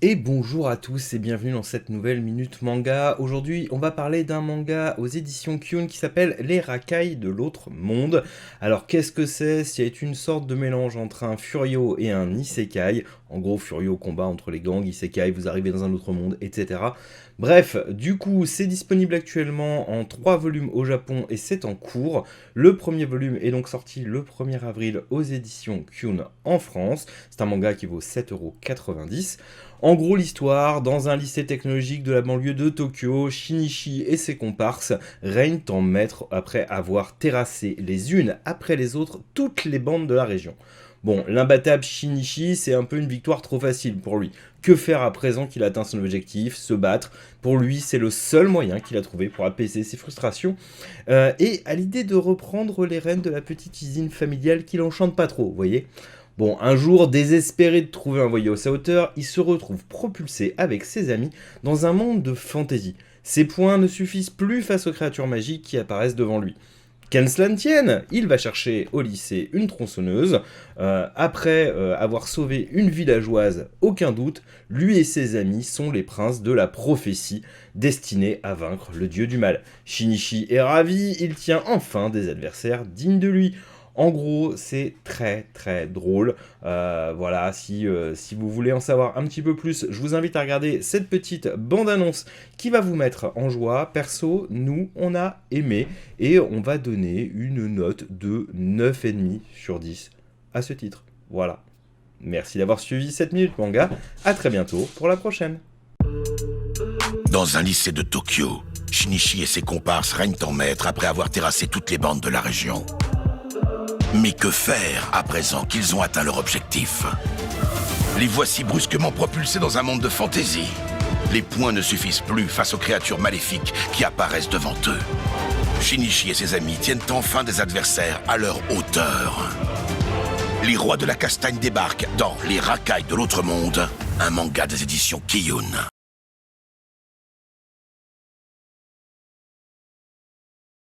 Et bonjour à tous et bienvenue dans cette nouvelle Minute Manga. Aujourd'hui, on va parler d'un manga aux éditions Kyun qui s'appelle Les Racailles de l'autre monde. Alors, qu'est-ce que c'est? C'est une sorte de mélange entre un Furio et un Isekai. En gros, Furio combat entre les gangs, Isekai, vous arrivez dans un autre monde, etc. Bref, du coup, c'est disponible actuellement en 3 volumes au Japon et c'est en cours. Le premier volume est donc sorti le 1er avril aux éditions Kyun en France. C'est un manga qui vaut 7,90 €. En gros, l'histoire, dans un lycée technologique de la banlieue de Tokyo, Shinichi et ses comparses règnent en maître après avoir terrassé les unes après les autres toutes les bandes de la région. Bon, l'imbattable Shinichi, c'est un peu une victoire trop facile pour lui. Que faire à présent qu'il atteint son objectif? Se battre. Pour lui, c'est le seul moyen qu'il a trouvé pour apaiser ses frustrations. Et à l'idée de reprendre les rênes de la petite usine familiale qui l'enchante pas trop, vous voyez. Bon, un jour, désespéré de trouver un voyou à sa hauteur, il se retrouve propulsé avec ses amis dans un monde de fantaisie. Ses poings ne suffisent plus face aux créatures magiques qui apparaissent devant lui. Qu'elle cela ne tienne, il va chercher au lycée une tronçonneuse. Après avoir sauvé une villageoise, aucun doute, lui et ses amis sont les princes de la prophétie, destinés à vaincre le dieu du mal. Shinichi est ravi, il tient enfin des adversaires dignes de lui. En gros, c'est très très drôle. Voilà, si vous voulez en savoir un petit peu plus, je vous invite à regarder cette petite bande-annonce qui va vous mettre en joie. Perso, nous, on a aimé et on va donner une note de 9,5 sur 10 à ce titre. Voilà. Merci d'avoir suivi cette Minute Manga. À très bientôt pour la prochaine. Dans un lycée de Tokyo, Shinichi et ses comparses règnent en maître après avoir terrassé toutes les bandes de la région. Mais que faire à présent qu'ils ont atteint leur objectif? Les voici brusquement propulsés dans un monde de fantaisie. Les poings ne suffisent plus face aux créatures maléfiques qui apparaissent devant eux. Shinichi et ses amis tiennent enfin des adversaires à leur hauteur. Les rois de la castagne débarquent dans Les Racailles de l'autre monde, un manga des éditions Kiyun.